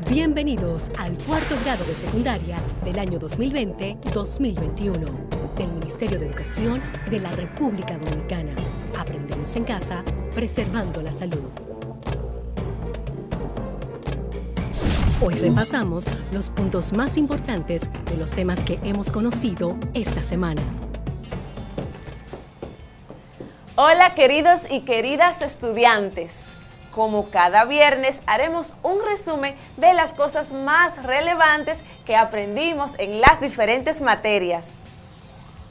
Bienvenidos al cuarto grado de secundaria del año 2020-2021 del Ministerio de Educación de la República Dominicana. Aprendemos en casa, preservando la salud. Hoy repasamos los puntos más importantes de los temas que hemos conocido esta semana. Hola queridos y queridas estudiantes. Como cada viernes haremos un resumen de las cosas más relevantes que aprendimos en las diferentes materias.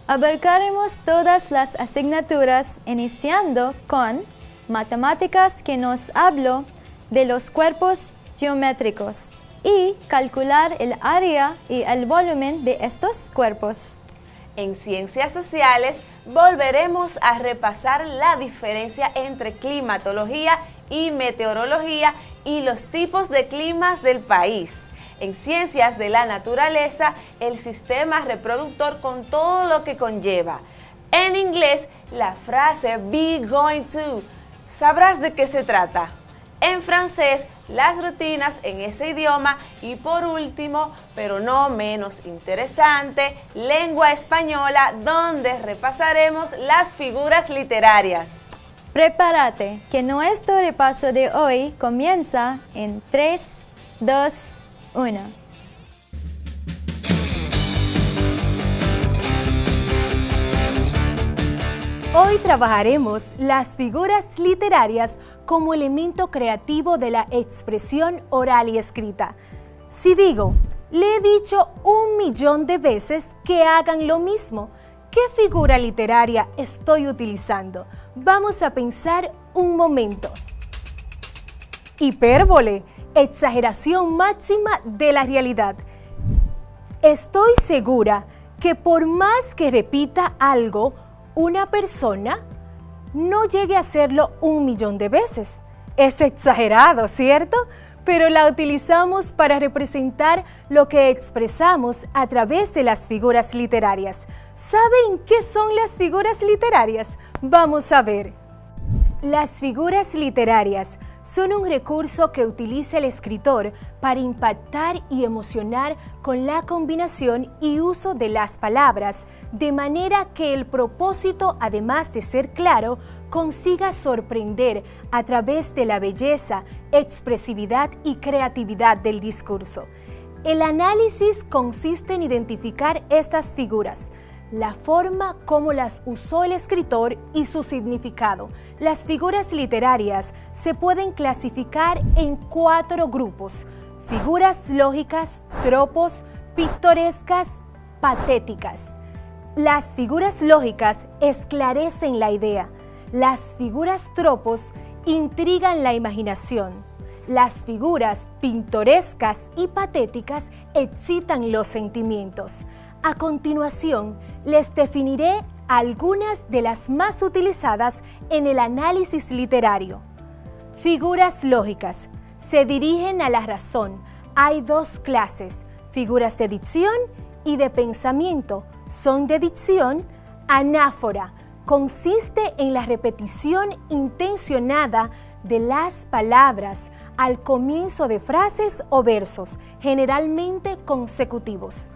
Abarcaremos todas las asignaturas iniciando con matemáticas, que nos habló de los cuerpos geométricos y calcular el área y el volumen de estos cuerpos. En ciencias sociales volveremos a repasar la diferencia entre climatología y meteorología y los tipos de climas del país. En ciencias de la naturaleza, el sistema reproductor con todo lo que conlleva. En inglés, la frase be going to. ¿Sabrás de qué se trata? En francés, las rutinas en ese idioma y por último, pero no menos interesante, lengua española, donde repasaremos las figuras literarias. Prepárate, que nuestro repaso de hoy comienza en 3, 2, 1. Hoy trabajaremos las figuras literarias como elemento creativo de la expresión oral y escrita. Si digo, le he dicho 1.000.000 de veces que hagan lo mismo, ¿qué figura literaria estoy utilizando? Vamos a pensar un momento. Hipérbole, exageración máxima de la realidad. Estoy segura que por más que repita algo, una persona no llegue a hacerlo 1.000.000 de veces. Es exagerado, ¿cierto? Pero la utilizamos para representar lo que expresamos a través de las figuras literarias. ¿Saben qué son las figuras literarias? Vamos a ver. Las figuras literarias son un recurso que utiliza el escritor para impactar y emocionar con la combinación y uso de las palabras, de manera que el propósito, además de ser claro, consiga sorprender a través de la belleza, expresividad y creatividad del discurso. El análisis consiste en identificar estas figuras, la forma como las usó el escritor y su significado. Las figuras literarias se pueden clasificar en 4 grupos: figuras lógicas, tropos, pintorescas, patéticas. Las figuras lógicas esclarecen la idea. Las figuras tropos intrigan la imaginación. Las figuras pintorescas y patéticas excitan los sentimientos. A continuación, les definiré algunas de las más utilizadas en el análisis literario. Figuras lógicas. se dirigen a la razón. Hay dos clases, figuras de dicción y de pensamiento. Son de dicción. Anáfora consiste en la repetición intencionada de las palabras al comienzo de frases o versos, generalmente consecutivos.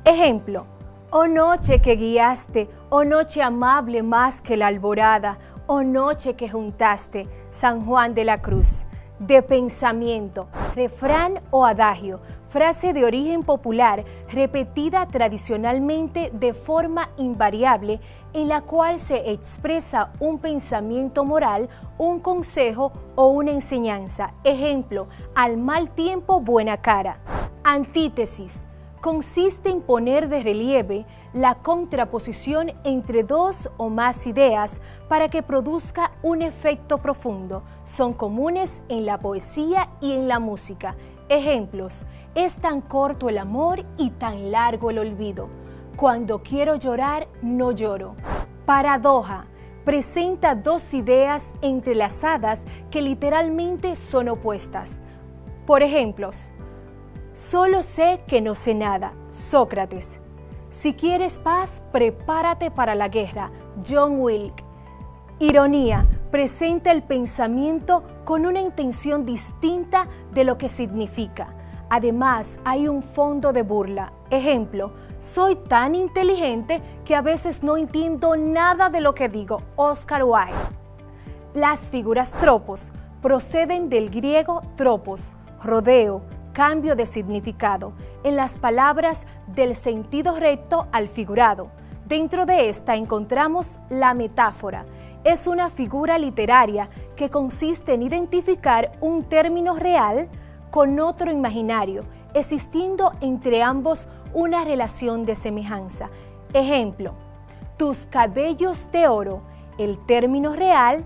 Ejemplo: oh noche que guiaste, oh noche amable más que la alborada, oh noche que juntaste, San Juan de la Cruz. De pensamiento, refrán o adagio, frase de origen popular repetida tradicionalmente de forma invariable, en la cual se expresa un pensamiento moral, un consejo o una enseñanza. Ejemplo: al mal tiempo buena cara. Antítesis consiste en poner de relieve la contraposición entre dos o más ideas para que produzca un efecto profundo. Son comunes en la poesía y en la música. Ejemplos: es tan corto el amor y tan largo el olvido. Cuando quiero llorar, no lloro. Paradoja presenta dos ideas entrelazadas que literalmente son opuestas. Por ejemplos: solo sé que no sé nada, Sócrates. Si quieres paz, prepárate para la guerra, John Wilkes. Ironía presenta el pensamiento con una intención distinta de lo que significa. Además, hay un fondo de burla. Ejemplo: soy tan inteligente que a veces no entiendo nada de lo que digo, Oscar Wilde. Las figuras tropos proceden del griego tropos, rodeo, cambio de significado, en las palabras del sentido recto al figurado. Dentro de esta encontramos la metáfora. Es una figura literaria que consiste en identificar un término real con otro imaginario, existiendo entre ambos una relación de semejanza. Ejemplo: tus cabellos de oro. El término real,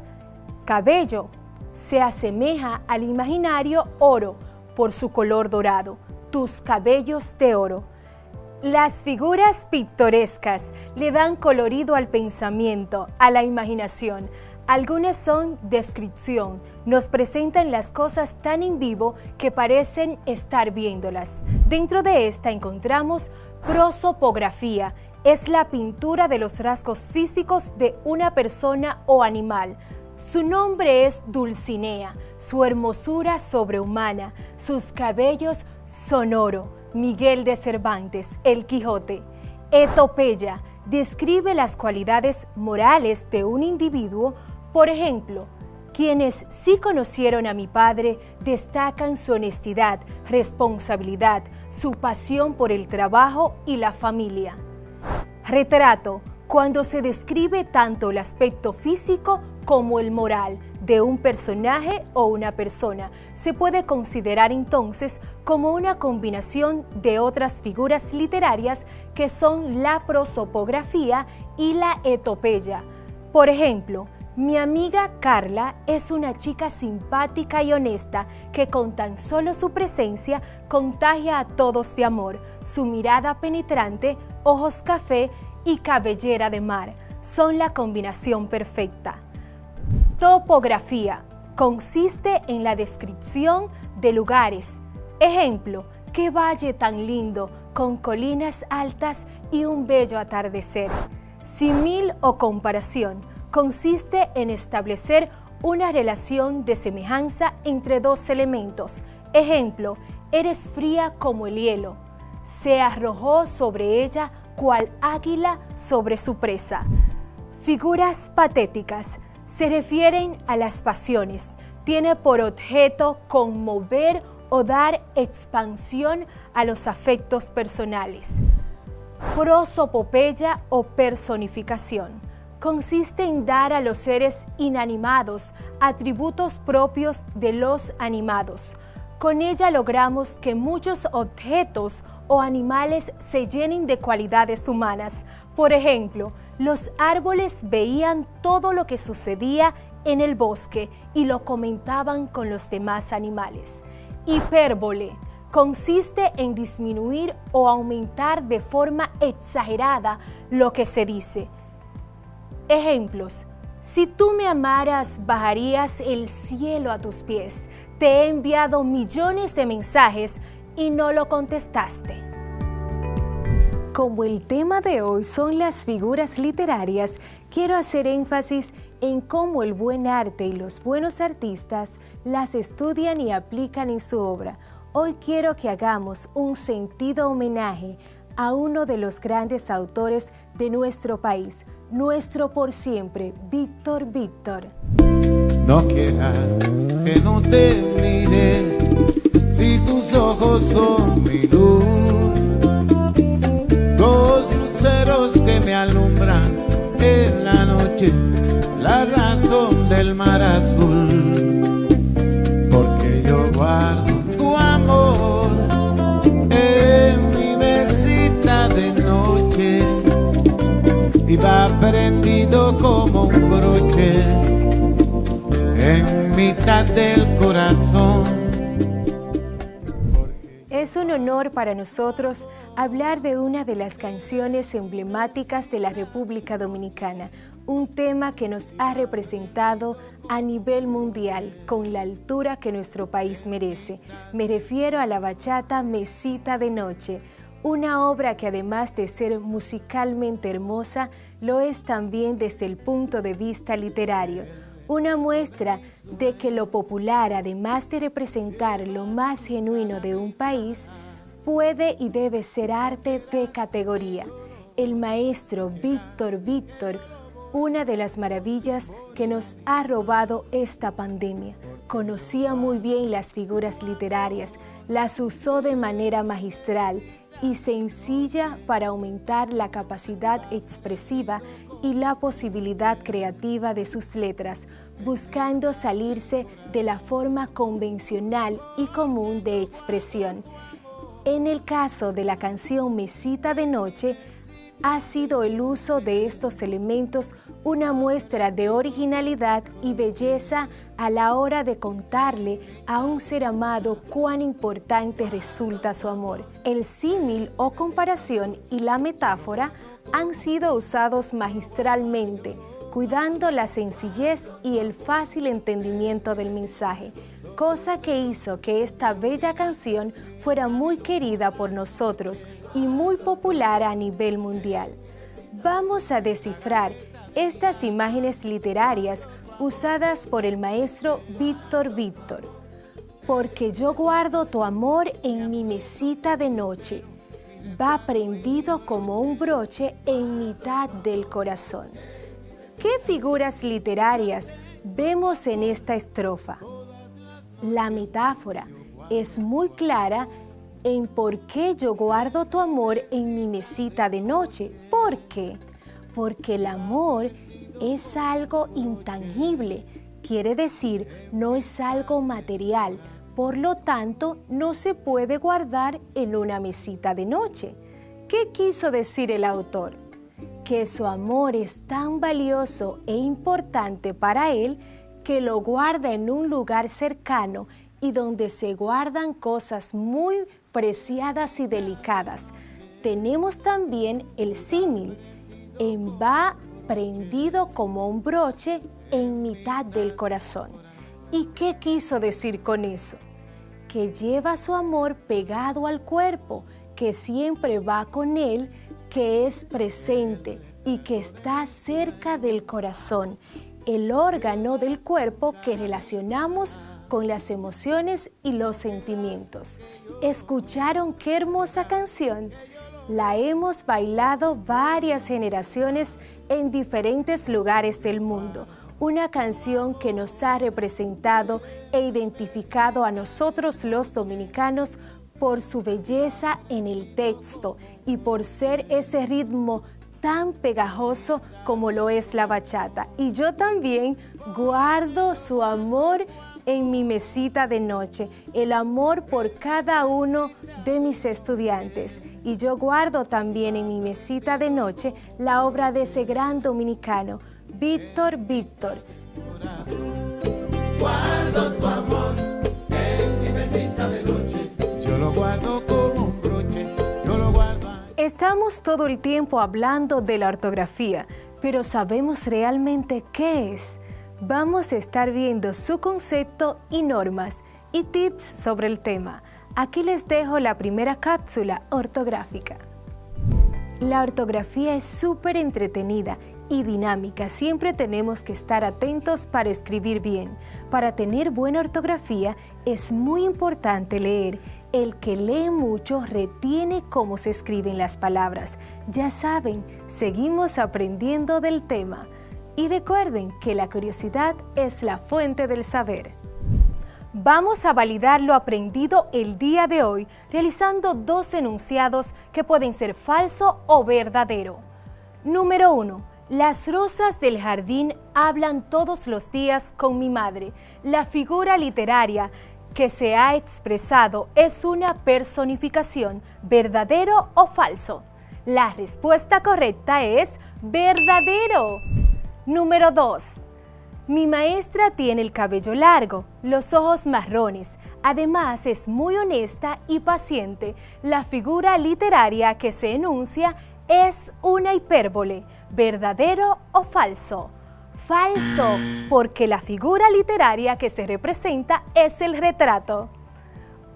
cabello, se asemeja al imaginario oro por su color dorado. Tus cabellos de oro. Las figuras pictorescas le dan colorido al pensamiento, a la imaginación. Algunas son descripción, nos presentan las cosas tan en vivo que parecen estar viéndolas. Dentro de esta encontramos prosopografía, es la pintura de los rasgos físicos de una persona o animal. Su nombre es Dulcinea, su hermosura sobrehumana, sus cabellos son oro, Miguel de Cervantes, El Quijote. Etopeya describe las cualidades morales de un individuo. Por ejemplo, quienes sí conocieron a mi padre destacan su honestidad, responsabilidad, su pasión por el trabajo y la familia. Retrato, cuando se describe tanto el aspecto físico como el moral de un personaje o una persona. Se puede considerar entonces como una combinación de otras figuras literarias que son la prosopografía y la etopeya. Por ejemplo, mi amiga Carla es una chica simpática y honesta que con tan solo su presencia contagia a todos de amor. Su mirada penetrante, ojos café y cabellera de mar son la combinación perfecta. Topografía consiste en la descripción de lugares. Ejemplo: qué valle tan lindo, con colinas altas y un bello atardecer. Símil o comparación consiste en establecer una relación de semejanza entre dos elementos. Ejemplo: eres fría como el hielo. Se arrojó sobre ella cual águila sobre su presa. Figuras patéticas se refieren a las pasiones. Tiene por objeto conmover o dar expansión a los afectos personales. Prosopopeya o personificación consiste en dar a los seres inanimados atributos propios de los animados. Con ella logramos que muchos objetos o animales se llenen de cualidades humanas. Por ejemplo, los árboles veían todo lo que sucedía en el bosque y lo comentaban con los demás animales. Hipérbole consiste en disminuir o aumentar de forma exagerada lo que se dice. Ejemplos: si tú me amaras, bajarías el cielo a tus pies. Te he enviado millones de mensajes y no lo contestaste. Como el tema de hoy son las figuras literarias, quiero hacer énfasis en cómo el buen arte y los buenos artistas las estudian y aplican en su obra. Hoy quiero que hagamos un sentido homenaje a uno de los grandes autores de nuestro país, nuestro por siempre, Víctor Víctor. No quieras que no te mire, si tus ojos son mi luz, dos luceros que me alumbran en la noche, la razón del mar azul, porque yo guardo tu amor en mi mesita de noche y va prendido como un broche en mitad del corazón. Es un honor para nosotros hablar de una de las canciones emblemáticas de la República Dominicana, un tema que nos ha representado a nivel mundial con la altura que nuestro país merece. Me refiero a la bachata Mesita de Noche, una obra que además de ser musicalmente hermosa, lo es también desde el punto de vista literario. Una muestra de que lo popular, además de representar lo más genuino de un país, puede y debe ser arte de categoría. El maestro Víctor Víctor, una de las maravillas que nos ha robado esta pandemia. Conocía muy bien las figuras literarias, las usó de manera magistral y sencilla para aumentar la capacidad expresiva y la posibilidad creativa de sus letras, buscando salirse de la forma convencional y común de expresión. En el caso de la canción Mesita de Noche, ha sido el uso de estos elementos una muestra de originalidad y belleza a la hora de contarle a un ser amado cuán importante resulta su amor. El símil o comparación y la metáfora han sido usados magistralmente, cuidando la sencillez y el fácil entendimiento del mensaje, cosa que hizo que esta bella canción fuera muy querida por nosotros y muy popular a nivel mundial. Vamos a descifrar estas imágenes literarias usadas por el maestro Víctor Víctor. Porque yo guardo tu amor en mi mesita de noche, va prendido como un broche en mitad del corazón. ¿Qué figuras literarias vemos en esta estrofa? La metáfora es muy clara en por qué yo guardo tu amor en mi mesita de noche. ¿Por qué? Porque el amor es algo intangible, quiere decir, no es algo material, por lo tanto, no se puede guardar en una mesita de noche. ¿Qué quiso decir el autor? Que su amor es tan valioso e importante para él que lo guarda en un lugar cercano y donde se guardan cosas muy preciadas y delicadas. Tenemos también el símil, en va prendido como un broche en mitad del corazón. ¿Y qué quiso decir con eso? Que lleva su amor pegado al cuerpo, que siempre va con él, que es presente y que está cerca del corazón, el órgano del cuerpo que relacionamos con las emociones y los sentimientos. ¿Escucharon qué hermosa canción? La hemos bailado varias generaciones en diferentes lugares del mundo. Una canción que nos ha representado e identificado a nosotros los dominicanos por su belleza en el texto y por ser ese ritmo tan pegajoso como lo es la bachata. Y yo también guardo su amor en mi mesita de noche, el amor por cada uno de mis estudiantes. Y yo guardo también en mi mesita de noche la obra de ese gran dominicano, Víctor Víctor. Guardo tu amor en mi mesita de noche, yo lo guardo como un broche, yo lo guardo. Estamos todo el tiempo hablando de la ortografía, pero ¿sabemos realmente qué es? Vamos a estar viendo su concepto y normas y tips sobre el tema. Aquí les dejo la primera cápsula ortográfica. La ortografía es súper entretenida y dinámica. Siempre tenemos que estar atentos para escribir bien. Para tener buena ortografía es muy importante leer. El que lee mucho retiene cómo se escriben las palabras. Ya saben, seguimos aprendiendo del tema. Y recuerden que la curiosidad es la fuente del saber. Vamos a validar lo aprendido el día de hoy, realizando 2 enunciados que pueden ser falso o verdadero. Número 1. Las rosas del jardín hablan todos los días con mi madre. La figura literaria que se ha expresado es una personificación, ¿verdadero o falso? La respuesta correcta es verdadero. Número 2. Mi maestra tiene el cabello largo, los ojos marrones. Además, es muy honesta y paciente. La figura literaria que se enuncia es una hipérbole. ¿Verdadero o falso? Falso, porque la figura literaria que se representa es el retrato.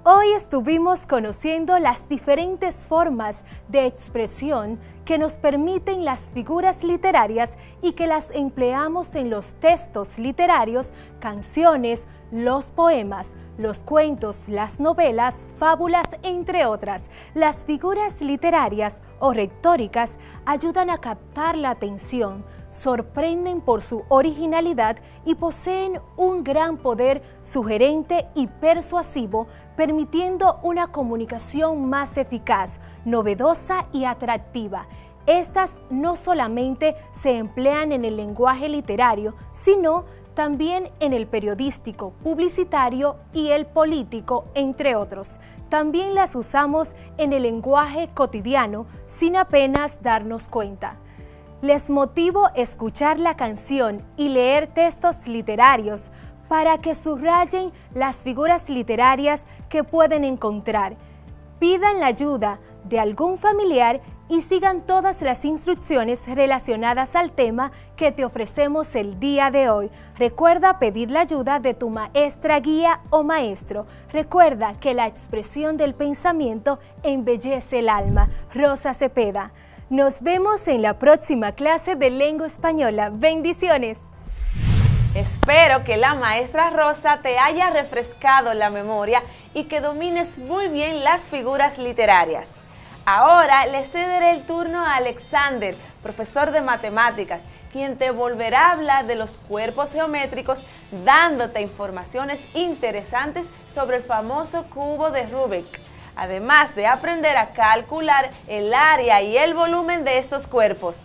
Hoy estuvimos conociendo las diferentes formas de expresión que nos permiten las figuras literarias y que las empleamos en los textos literarios, canciones, los poemas, los cuentos, las novelas, fábulas, entre otras. Las figuras literarias o retóricas ayudan a captar la atención, sorprenden por su originalidad y poseen un gran poder sugerente y persuasivo, permitiendo una comunicación más eficaz, novedosa y atractiva. Estas no solamente se emplean en el lenguaje literario, sino también en el periodístico, publicitario y el político, entre otros. También las usamos en el lenguaje cotidiano sin apenas darnos cuenta. Les motivo a escuchar la canción y leer textos literarios para que subrayen las figuras literarias que pueden encontrar. Pidan la ayuda de algún familiar y sigan todas las instrucciones relacionadas al tema que te ofrecemos el día de hoy. Recuerda pedir la ayuda de tu maestra, guía o maestro. Recuerda que la expresión del pensamiento embellece el alma. Rosa Cepeda. Nos vemos en la próxima clase de lengua española. Bendiciones. Espero que la maestra Rosa te haya refrescado la memoria y que domines muy bien las figuras literarias. Ahora le cederé el turno a Alexander, profesor de matemáticas, quien te volverá a hablar de los cuerpos geométricos, dándote informaciones interesantes sobre el famoso cubo de Rubik, además de aprender a calcular el área y el volumen de estos cuerpos.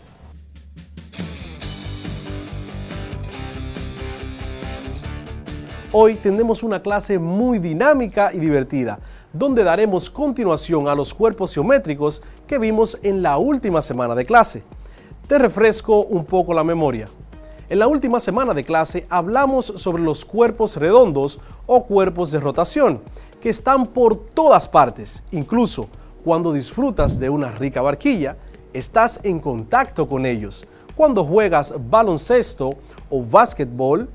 Hoy tendremos una clase muy dinámica y divertida, donde daremos continuación a los cuerpos geométricos que vimos en la última semana de clase. Te refresco un poco la memoria. En la última semana de clase hablamos sobre los cuerpos redondos o cuerpos de rotación, que están por todas partes. Incluso cuando disfrutas de una rica barquilla, estás en contacto con ellos. Cuando juegas baloncesto o básquetbol,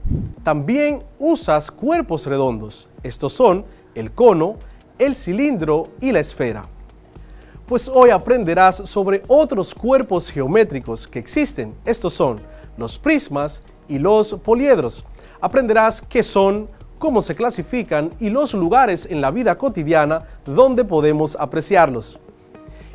también usas cuerpos redondos. Estos son el cono, el cilindro y la esfera. Pues hoy aprenderás sobre otros cuerpos geométricos que existen. Estos son los prismas y los poliedros. Aprenderás qué son, cómo se clasifican y los lugares en la vida cotidiana donde podemos apreciarlos.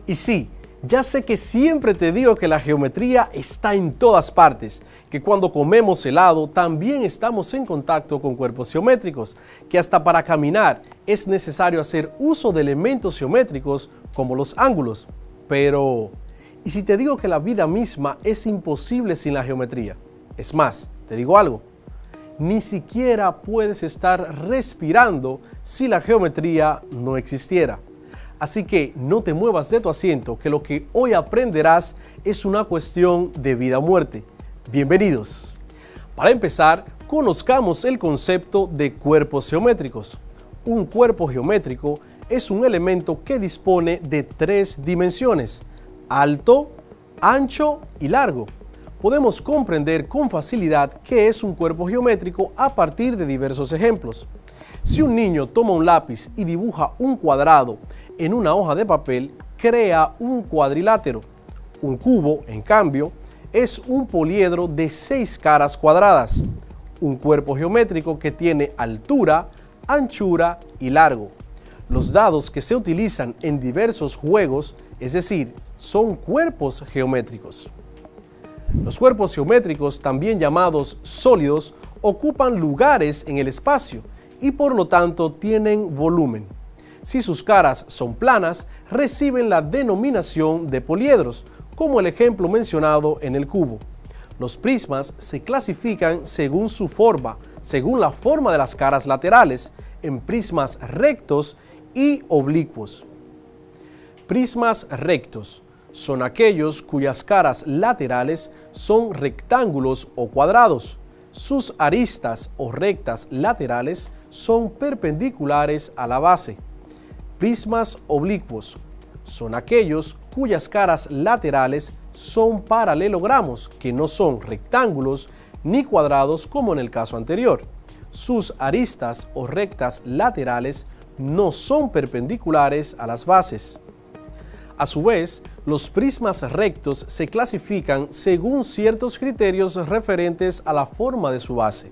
Y sí, ya sé que siempre te digo que la geometría está en todas partes, que cuando comemos helado también estamos en contacto con cuerpos geométricos, que hasta para caminar es necesario hacer uso de elementos geométricos como los ángulos. Pero, ¿y si te digo que la vida misma es imposible sin la geometría? Es más, te digo algo, ni siquiera puedes estar respirando si la geometría no existiera. Así que no te muevas de tu asiento, que lo que hoy aprenderás es una cuestión de vida o muerte. Bienvenidos. Para empezar, conozcamos el concepto de cuerpos geométricos. Un cuerpo geométrico es un elemento que dispone de 3 dimensiones: alto, ancho y largo. podemos comprender con facilidad qué es un cuerpo geométrico a partir de diversos ejemplos. Si un niño toma un lápiz y dibuja un cuadrado en una hoja de papel, crea un cuadrilátero. Un cubo, en cambio, es un poliedro de 6 caras cuadradas, un cuerpo geométrico que tiene altura, anchura y largo. Los dados que se utilizan en diversos juegos, es decir, son cuerpos geométricos. Los cuerpos geométricos, también llamados sólidos, ocupan lugares en el espacio y por lo tanto tienen volumen. Si sus caras son planas, reciben la denominación de poliedros, como el ejemplo mencionado en el cubo. Los prismas se clasifican según su forma, según la forma de las caras laterales, en prismas rectos y oblicuos. Prismas rectos son aquellos cuyas caras laterales son rectángulos o cuadrados. Sus aristas o rectas laterales son perpendiculares a la base. Prismas oblicuos son aquellos cuyas caras laterales son paralelogramos, que no son rectángulos ni cuadrados como en el caso anterior. Sus aristas o rectas laterales no son perpendiculares a las bases. A su vez, los prismas rectos se clasifican según ciertos criterios referentes a la forma de su base.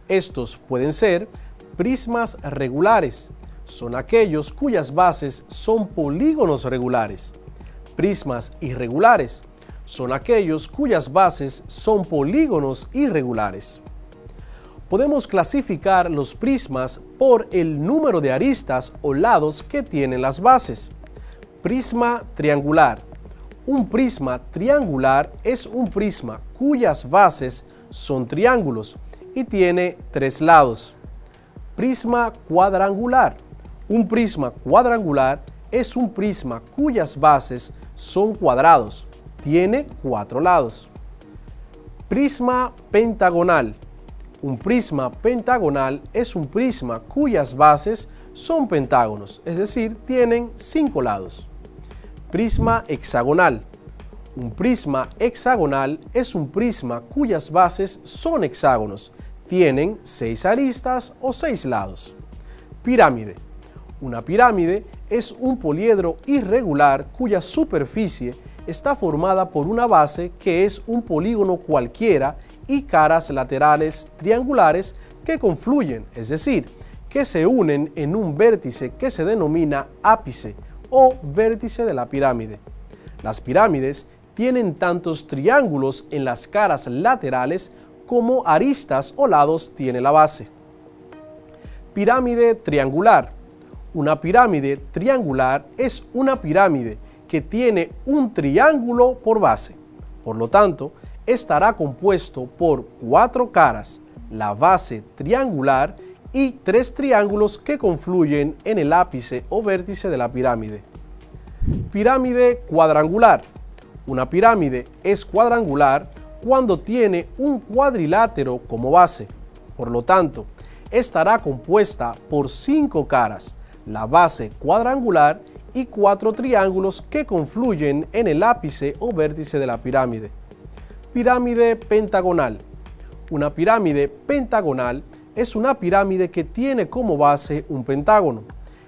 Estos pueden ser prismas regulares, son aquellos cuyas bases son polígonos regulares. Prismas irregulares son aquellos cuyas bases son polígonos irregulares. Podemos clasificar los prismas por el número de aristas o lados que tienen las bases. Prisma triangular. Un prisma triangular es un prisma cuyas bases son triángulos y tiene 3 lados. Prisma cuadrangular. Un prisma cuadrangular es un prisma cuyas bases son cuadrados, tiene 4 lados. Prisma pentagonal. Un prisma pentagonal es un prisma cuyas bases son pentágonos, es decir, tienen 5 lados. Prisma hexagonal. Un prisma hexagonal es un prisma cuyas bases son hexágonos, tienen 6 aristas o 6 lados. Pirámide. Una pirámide es un poliedro irregular cuya superficie está formada por una base que es un polígono cualquiera y caras laterales triangulares que confluyen, es decir, que se unen en un vértice que se denomina ápice o vértice de la pirámide. Las pirámides tienen tantos triángulos en las caras laterales como aristas o lados tiene la base. Pirámide triangular. Una pirámide triangular es una pirámide que tiene un triángulo por base. Por lo tanto, estará compuesto por 4 caras, la base triangular y 3 triángulos que confluyen en el ápice o vértice de la pirámide. Pirámide cuadrangular. Una pirámide es cuadrangular cuando tiene un cuadrilátero como base. Por lo tanto, estará compuesta por 5 caras, la base cuadrangular y 4 triángulos que confluyen en el ápice o vértice de la pirámide. Pirámide pentagonal. Una pirámide pentagonal es una pirámide que tiene como base un pentágono.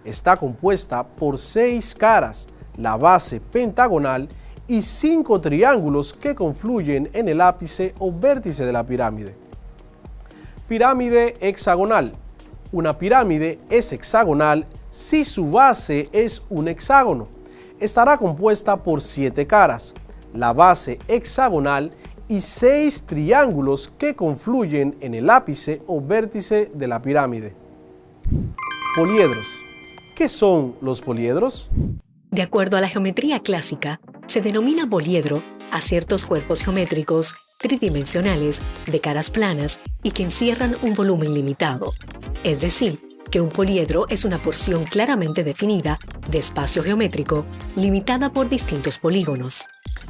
Está compuesta por 6 caras, la base pentagonal y 5 triángulos que confluyen en el ápice o vértice de la pirámide. Pirámide hexagonal. Una pirámide es hexagonal si su base es un hexágono. Estará compuesta por 7 caras, la base hexagonal y 6 triángulos que confluyen en el ápice o vértice de la pirámide. Poliedros. ¿Qué son los poliedros? De acuerdo a la geometría clásica, se denomina poliedro a ciertos cuerpos geométricos tridimensionales de caras planas y que encierran un volumen limitado. Es decir, que un poliedro es una porción claramente definida de espacio geométrico limitada por distintos polígonos.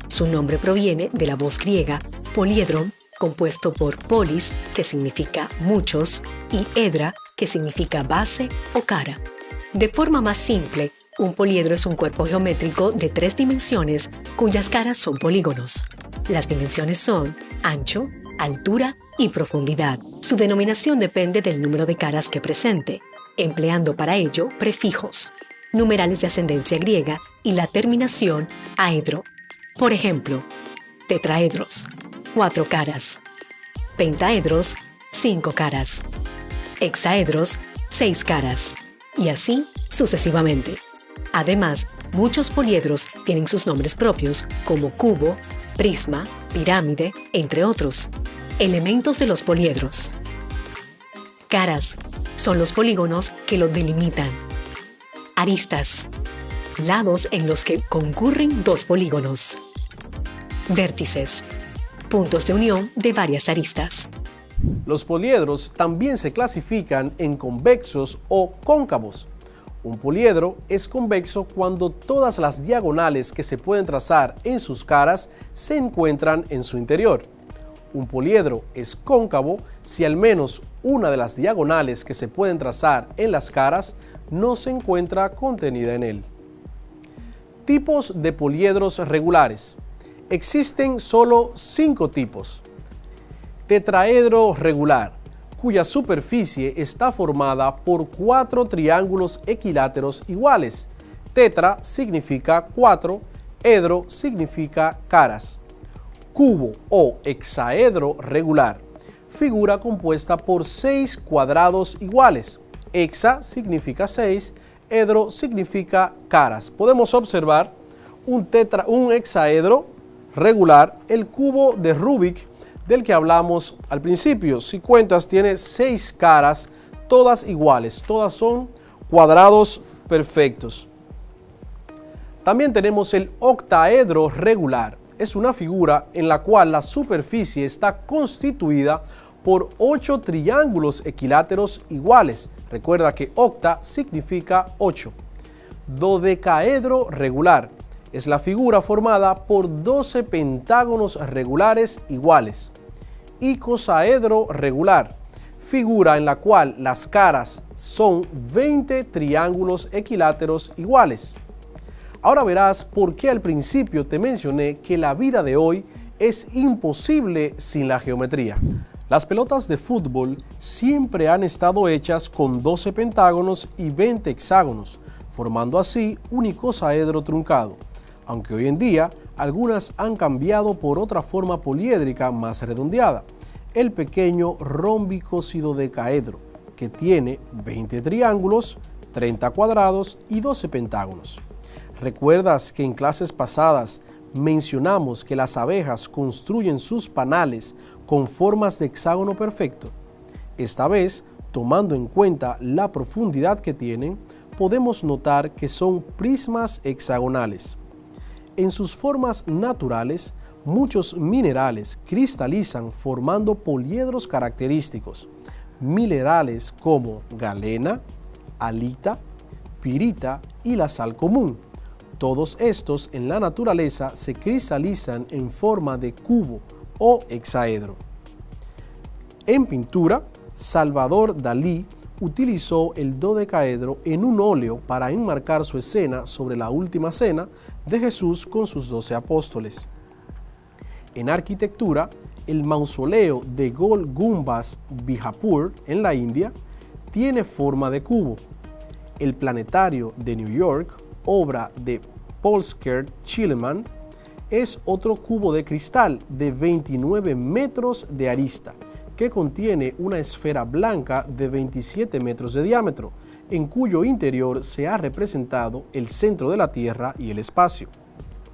Su nombre proviene de la voz griega poliedron, compuesto por polis, que significa muchos, y edra, que significa base o cara. De forma más simple, un poliedro es un cuerpo geométrico de 3 dimensiones cuyas caras son polígonos. Las dimensiones son ancho, altura y profundidad. Su denominación depende del número de caras que presente, empleando para ello prefijos, numerales de ascendencia griega y la terminación aedro. Por ejemplo, tetraedros, 4 caras; pentaedros, 5 caras; hexaedros, 6 caras, y así sucesivamente. Además, muchos poliedros tienen sus nombres propios, como cubo, prisma, pirámide, entre otros. Elementos de los poliedros. Caras son los polígonos que lo delimitan. Aristas, lados en los que concurren dos polígonos. Vértices, puntos de unión de varias aristas. Los poliedros también se clasifican en convexos o cóncavos. Un poliedro es convexo cuando todas las diagonales que se pueden trazar en sus caras se encuentran en su interior. Un poliedro es cóncavo si al menos una de las diagonales que se pueden trazar en las caras no se encuentra contenida en él. Tipos de poliedros regulares. Existen solo 5 tipos. Tetraedro regular, cuya superficie está formada por 4 triángulos equiláteros iguales. Tetra significa 4, edro significa caras. Cubo o hexaedro regular, figura compuesta por 6 cuadrados iguales. Hexa significa 6, edro significa caras. Podemos observar un hexaedro regular, el cubo de Rubik del que hablamos al principio. Si cuentas, tiene 6 caras, todas iguales, todas son cuadrados perfectos. También tenemos el octaedro regular. Es una figura en la cual la superficie está constituida por 8 triángulos equiláteros iguales. Recuerda que octa significa 8. Dodecaedro regular. Es la figura formada por 12 pentágonos regulares iguales. Icosaedro regular, figura en la cual las caras son 20 triángulos equiláteros iguales. Ahora verás por qué al principio te mencioné que la vida de hoy es imposible sin la geometría. Las pelotas de fútbol siempre han estado hechas con 12 pentágonos y 20 hexágonos, formando así un icosaedro truncado, aunque hoy en día algunas han cambiado por otra forma poliédrica más redondeada, el pequeño rombicododecaedro, que tiene 20 triángulos, 30 cuadrados y 12 pentágonos. ¿Recuerdas que en clases pasadas mencionamos que las abejas construyen sus panales con formas de hexágono perfecto? Esta vez, tomando en cuenta la profundidad que tienen, podemos notar que son prismas hexagonales. En sus formas naturales, muchos minerales cristalizan formando poliedros característicos. Minerales como galena, halita, pirita y la sal común. Todos estos en la naturaleza se cristalizan en forma de cubo o hexaedro. En pintura, Salvador Dalí utilizó el dodecaedro en un óleo para enmarcar su escena sobre la última cena de Jesús con sus 12 apóstoles. En arquitectura, el mausoleo de Gol Gumbaz, Bijapur, en la India, tiene forma de cubo. El planetario de New York, obra de Polsker Chileman, es otro cubo de cristal de 29 metros de arista, que contiene una esfera blanca de 27 metros de diámetro, en cuyo interior se ha representado el centro de la Tierra y el espacio.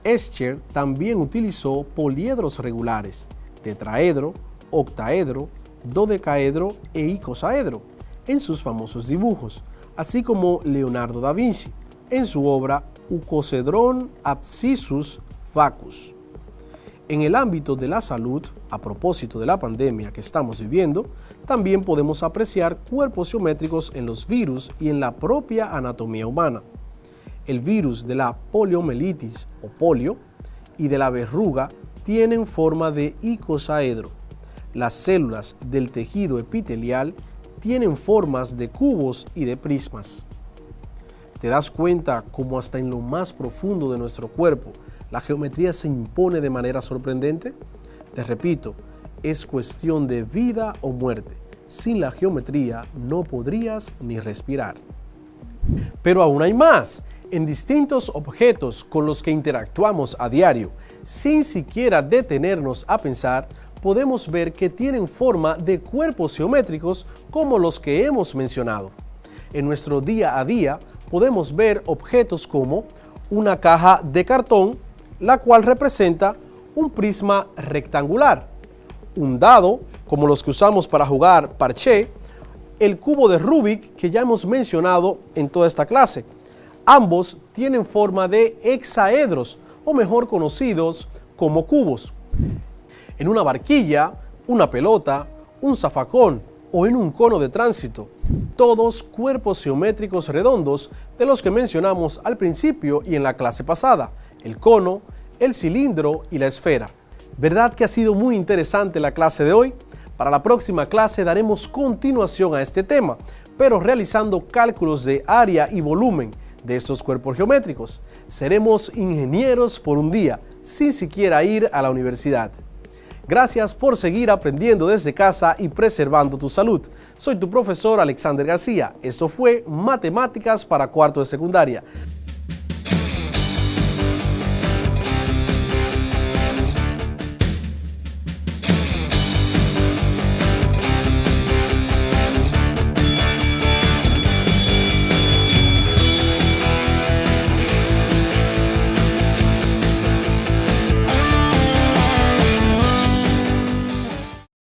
Escher también utilizó poliedros regulares, tetraedro, octaedro, dodecaedro e icosaedro, en sus famosos dibujos, así como Leonardo da Vinci, en su obra Ucocedron Abscissus Vacus. En el ámbito de la salud, a propósito de la pandemia que estamos viviendo, también podemos apreciar cuerpos geométricos en los virus y en la propia anatomía humana. El virus de la poliomielitis o polio y de la verruga tienen forma de icosaedro. Las células del tejido epitelial tienen formas de cubos y de prismas. ¿Te das cuenta cómo hasta en lo más profundo de nuestro cuerpo la geometría se impone de manera sorprendente? Te repito, es cuestión de vida o muerte. Sin la geometría no podrías ni respirar. Pero aún hay más. En distintos objetos con los que interactuamos a diario, sin siquiera detenernos a pensar, podemos ver que tienen forma de cuerpos geométricos como los que hemos mencionado. En nuestro día a día podemos ver objetos como una caja de cartón, la cual representa un prisma rectangular, un dado, como los que usamos para jugar parché, el cubo de Rubik que ya hemos mencionado en toda esta clase. Ambos tienen forma de hexaedros, o mejor conocidos como cubos. En una barquilla, una pelota, un zafacón o en un cono de tránsito, todos cuerpos geométricos redondos de los que mencionamos al principio y en la clase pasada, el cono, el cilindro y la esfera. ¿Verdad que ha sido muy interesante la clase de hoy? Para la próxima clase daremos continuación a este tema, pero realizando cálculos de área y volumen de estos cuerpos geométricos. Seremos ingenieros por un día, sin siquiera ir a la universidad. Gracias por seguir aprendiendo desde casa y preservando tu salud. Soy tu profesor Alexander García. Esto fue Matemáticas para Cuarto de Secundaria.